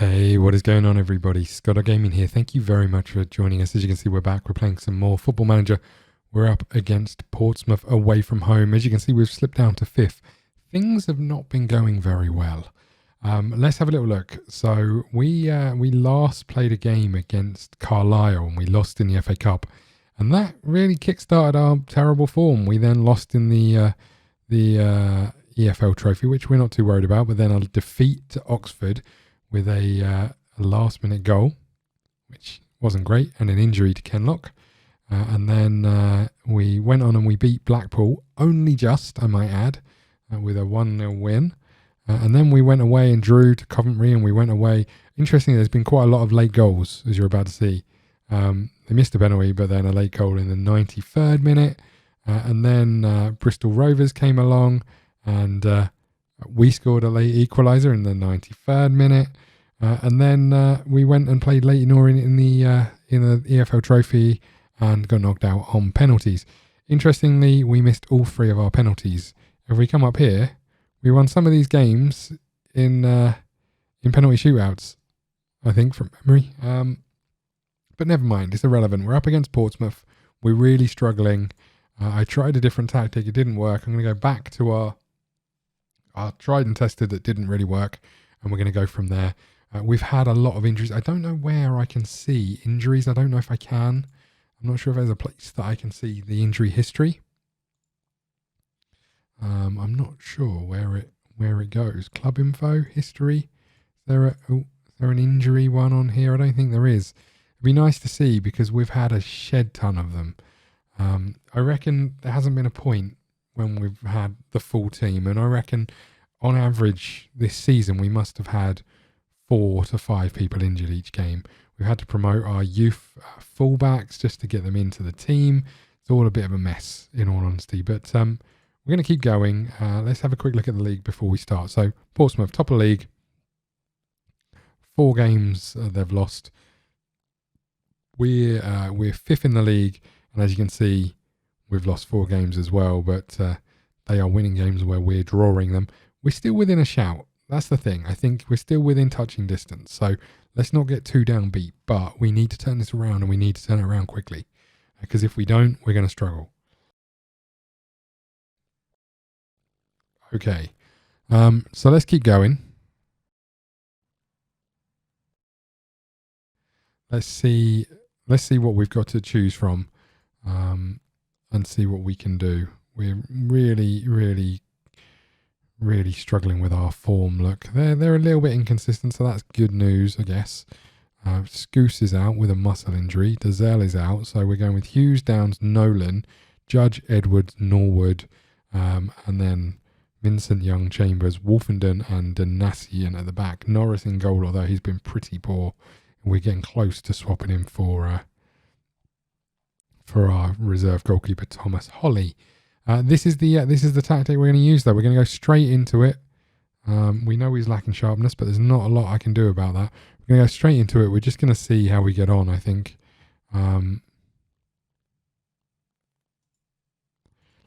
Hey, what is going on, everybody? ScottDogGaming here. Thank you very much for joining us. As you can see, we're back. We're playing some more Football Manager. We're up against Portsmouth away from home. As you can see, we've slipped down to 5th. Things have not been going very well. Let's have a little look. So we last played a game against Carlisle and we lost in the FA Cup. And that really kickstarted our terrible form. We then lost in the EFL trophy, which we're not too worried about. But then a defeat to Oxford with a last-minute goal, which wasn't great, and an injury to Kenlock. And then we went on and we beat Blackpool, only just, I might add, with a 1-0 win. And then we went away and drew to Coventry, and we went away. Interestingly, there's been quite a lot of late goals, as you're about to see. They missed a penalty, but then a late goal in the 93rd minute. And then Bristol Rovers came along, and we scored a late equaliser in the 93rd minute. And then we went and played Leyton Orient in the EFL trophy and got knocked out on penalties. Interestingly, we missed all 3 of our penalties. If we come up here, we won some of these games in penalty shootouts, I think, from memory. But never mind, it's irrelevant. We're up against Portsmouth. We're really struggling. I tried a different tactic. It didn't work. I'm going to go back to our tried and tested that didn't really work, and we're going to go from there. We've had a lot of injuries. I don't know where I can see injuries. I don't know if I can. I'm not sure if there's a place that I can see the injury history. I'm not sure where it goes. Club info, history. Is there an injury one on here? I don't think there is. It'd be nice to see because we've had a shed ton of them. I reckon there hasn't been a point when we've had the full team, and I reckon on average this season we must have had 4 to 5 people injured each game. We've had to promote our youth fullbacks just to get them into the team. It's all a bit of a mess, in all honesty, but we're going to keep going. Let's have a quick look at the league before we start. So Portsmouth, top of the league, 4 games they've lost. We're 5th in the league, and as you can see, we've lost 4 games as well, but they are winning games where we're drawing them. We're still within a shout. That's the thing. I think we're still within touching distance. So let's not get too downbeat, but we need to turn this around, and we need to turn it around quickly. Because if we don't, we're going to struggle. Okay. So let's keep going. Let's see what we've got to choose from. And see what we can do. We're really struggling with our form. Look, they're a little bit inconsistent, so that's good news, I guess. Scouse is out with a muscle injury. Dazelle is out, so we're going with Hughes, Downs, Nolan, Judge, Edwards, Norwood, and then Vincent, Young, Chambers, Wolfenden, and Denassian at the back. Norris in goal, although he's been pretty poor. We're getting close to swapping him for our reserve goalkeeper Thomas Holly. This is the tactic we're going to use, though. We're going to go straight into it. We know he's lacking sharpness, but there's not a lot I can do about that. We're going to go straight into it. We're just going to see how we get on, I think.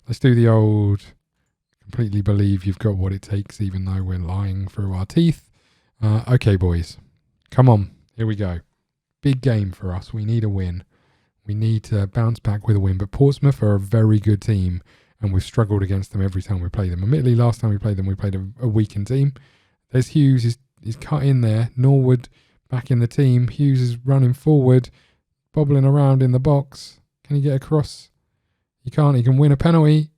Let's do the old completely believe you've got what it takes, even though we're lying through our teeth. Okay, boys. Come on. Here we go. Big game for us. We need a win. We need to bounce back with a win. But Portsmouth are a very good team, and we've struggled against them every time we play them. Admittedly, last time we played them, we played a weakened team. There's Hughes. He's cut in there. Norwood back in the team. Hughes is running forward, bobbling around in the box. Can he get across? He can't. He can win a penalty.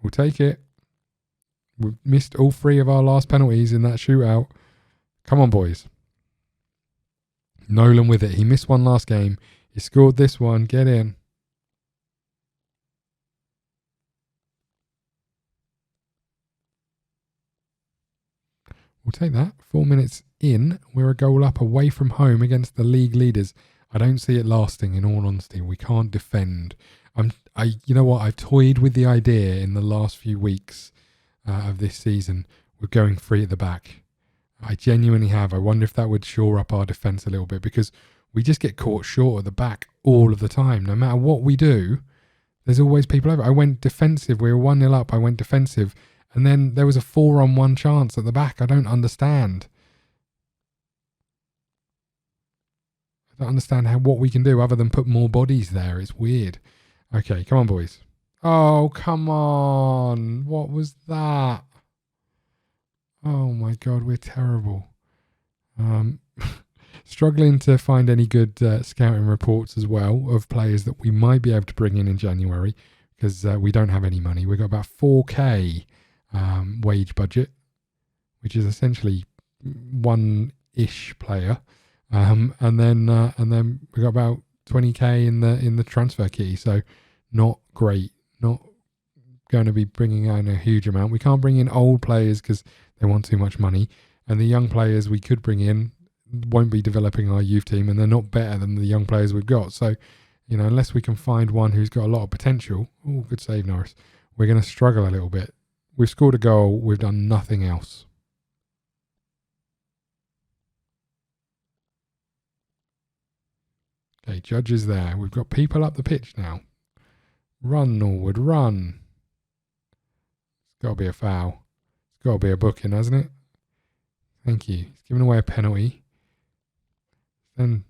We'll take it. We've missed all 3 of our last penalties in that shootout. Come on, boys. Nolan with it. He missed one last game. He scored this one. Get in. We'll take that. 4 minutes in. We're a goal up away from home against the league leaders. I don't see it lasting, in all honesty. We can't defend. You know what? I've toyed with the idea in the last few weeks of this season with going 3 at the back. I genuinely have. I wonder if that would shore up our defence a little bit, because we just get caught short at the back all of the time. No matter what we do, there's always people over. I went defensive. We were 1-0 up. I went defensive. And then there was a 4-on-1 chance at the back. I don't understand. I don't understand what we can do other than put more bodies there. It's weird. Okay, come on, boys. Oh, come on. What was that? Oh, my God, we're terrible. Struggling to find any good scouting reports as well of players that we might be able to bring in January because we don't have any money. We've got about 4K wage budget, which is essentially one-ish player. And then we got about 20K in the transfer key. So not great. Not going to be bringing in a huge amount. We can't bring in old players because they want too much money. And the young players we could bring in won't be developing our youth team, and they're not better than the young players we've got. So, unless we can find one who's got a lot of potential, oh, good save, Norris, we're going to struggle a little bit. We've scored a goal. We've done nothing else. Okay, Judge is there. We've got people up the pitch now. Run, Norwood, run. It's got to be a foul. It's got to be a booking, hasn't it? Thank you. He's given away a penalty. Then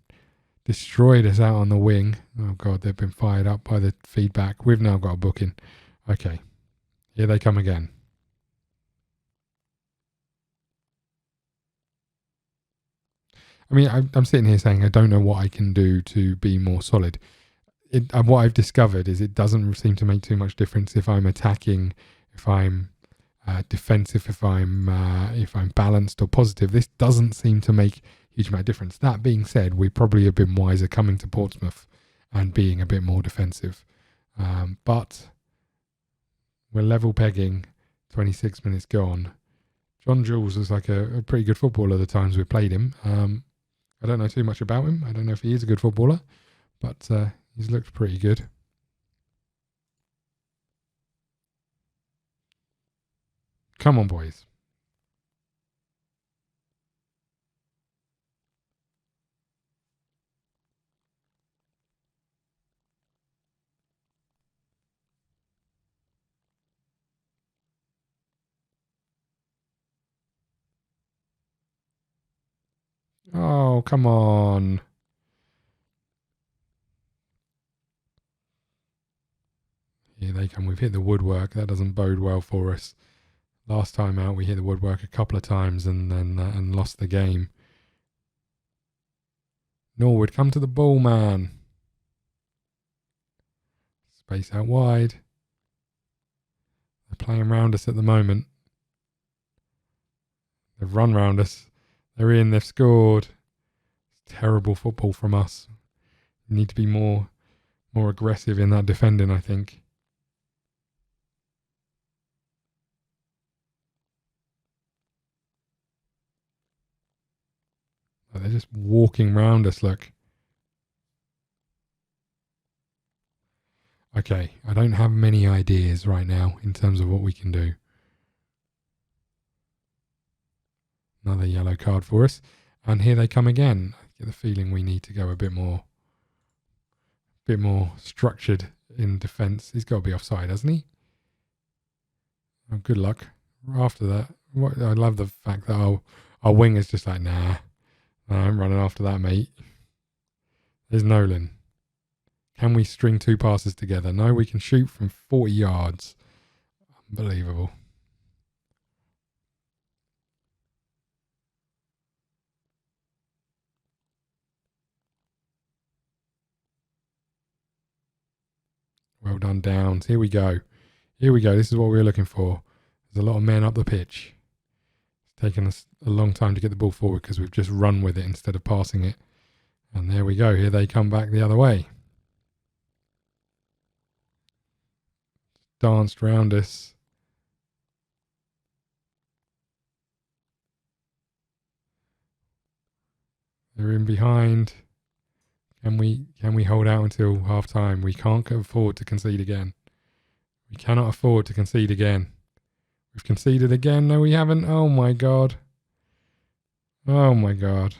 destroyed us out on the wing. Oh, God, they've been fired up by the feedback. We've now got a booking. Okay, here they come again. I mean, I'm sitting here saying I don't know what I can do to be more solid. What I've discovered is it doesn't seem to make too much difference if I'm attacking, if I'm defensive, if I'm balanced or positive. This doesn't seem to make a huge amount of difference. That being said, we probably have been wiser coming to Portsmouth and being a bit more defensive. But we're level pegging, 26 minutes gone. John Jules was like a pretty good footballer the times we played him. I don't know too much about him. I don't know if he is a good footballer, but he's looked pretty good. Come on, boys. Oh, come on. Here they come. We've hit the woodwork. That doesn't bode well for us. Last time out, we hit the woodwork a couple of times and then and lost the game. Norwood, come to the ball, man. Space out wide. They're playing round us at the moment. They've run round us. They're in. They've scored. It's terrible football from us. We need to be more aggressive in that defending, I think. They're just walking round us, look. Okay, I don't have many ideas right now in terms of what we can do. Another yellow card for us. And here they come again. I get the feeling we need to go a bit more structured in defence. He's got to be offside, hasn't he? Oh, good luck. After that, I love the fact that our wing is just like, nah, I'm running after that, mate. There's Nolan. Can we string two passes together? No, we can shoot from 40 yards. Unbelievable. Well done, Downs. Here we go. This is what we were looking for. There's a lot of men up the pitch. It's taken us a long time to get the ball forward because we've just run with it instead of passing it. And there we go. Here they come back the other way. Danced round us. They're in behind. Can we hold out until half time? We can't afford to concede again. We cannot afford to concede again. We've conceded again. No, we haven't. Oh my God. Oh my God.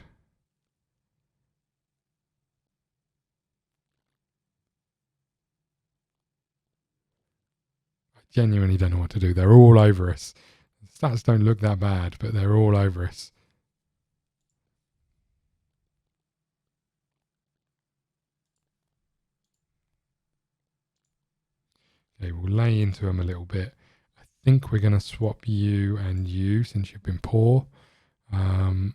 I genuinely don't know what to do. They're all over us. The stats don't look that bad, but they're all over us. Okay, we'll lay into them a little bit. I think we're going to swap you and you since you've been poor. Okay.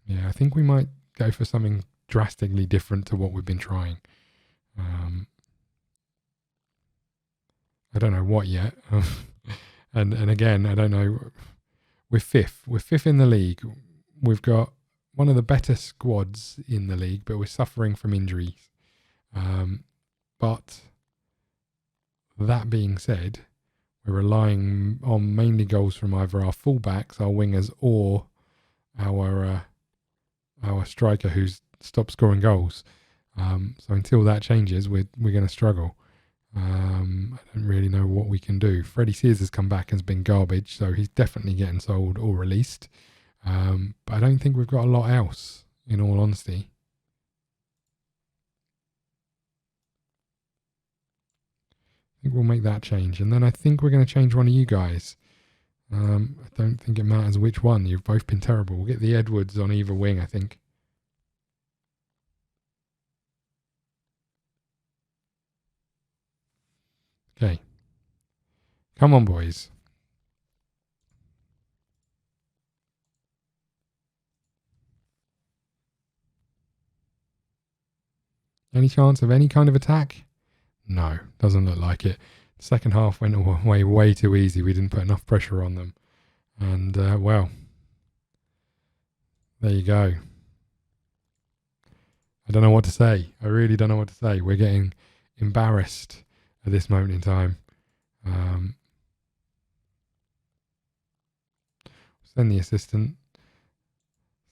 Yeah, I think we might go for something drastically different to what we've been trying. I don't know what yet. and again, I don't know. We're fifth. We're fifth in the league. We've got one of the better squads in the league, but we're suffering from injuries. But that being said, we're relying on mainly goals from either our fullbacks, our wingers, or our striker who's stopped scoring goals. So until that changes, we're going to struggle. I don't really know what we can do. Freddie Sears has come back and has been garbage, so he's definitely getting sold or released. But I don't think we've got a lot else, in all honesty. I think we'll make that change. And then I think we're going to change one of you guys. I don't think it matters which one. You've both been terrible. We'll get the Edwards on either wing, I think. Okay. Come on, boys. Any chance of any kind of attack? No, doesn't look like it. The second half went away way too easy. We didn't put enough pressure on them. And, well, there you go. I don't know what to say. I really don't know what to say. We're getting embarrassed at this moment in time. Send the assistant.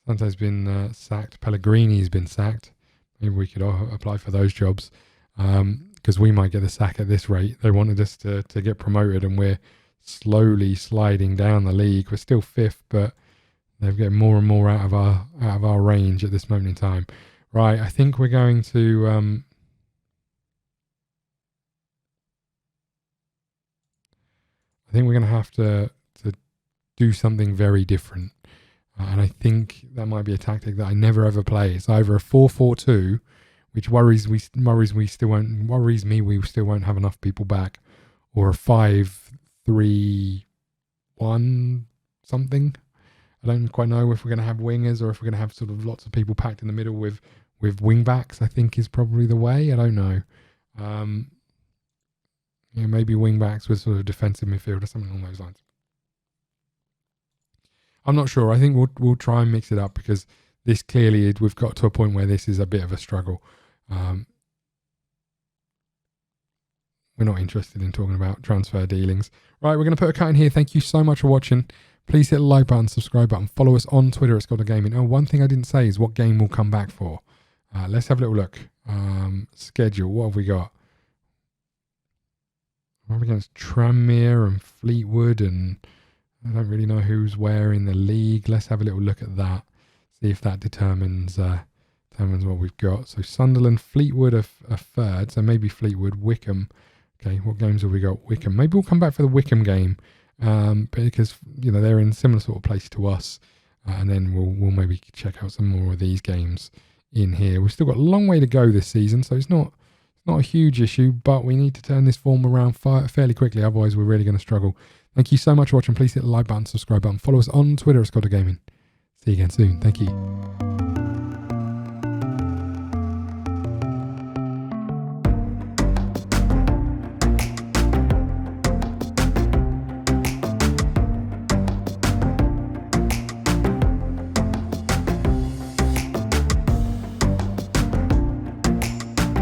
Santo's been sacked. Pellegrini's been sacked. Maybe we could apply for those jobs. Because we might get the sack at this rate. They wanted us to get promoted, and we're slowly sliding down the league. We're still fifth, but they're getting more and more out of our range at this moment in time. Right, I think we're going to have to do something very different. And I think that might be a tactic that I never ever play. It's either a 4-4-2, which worries me we still won't have enough people back, or a 5-3-1 something. I don't quite know if we're going to have wingers or if we're going to have sort of lots of people packed in the middle with wing backs. I think is probably the way. I don't know. Maybe wing backs with sort of defensive midfield or something along those lines. I'm not sure. I think we'll try and mix it up, because this clearly we've got to a point where this is a bit of a struggle. We're not interested in talking about transfer dealings. Right, we're going to put a cut in here. Thank you so much for watching. Please hit the like button, subscribe button, follow us on Twitter at ScottDogGaming. Oh, one thing I didn't say is what game we'll come back for. Let's have a little look. Schedule. What have we got? We're up against Tranmere and Fleetwood, and I don't really know who's where in the league. Let's have a little look at that. See if that determines what we've got. So Sunderland, Fleetwood are third. So maybe Fleetwood, Wickham. Okay, what games have we got? Wickham. Maybe we'll come back for the Wickham game, because they're in similar sort of place to us, and then we'll maybe check out some more of these games in here. We've still got a long way to go this season, so it's not a huge issue, but we need to turn this form around fairly quickly. Otherwise, we're really going to struggle. Thank you so much for watching. Please hit the like button, subscribe button, follow us on Twitter at ScottDogGaming. See you again soon. Thank you.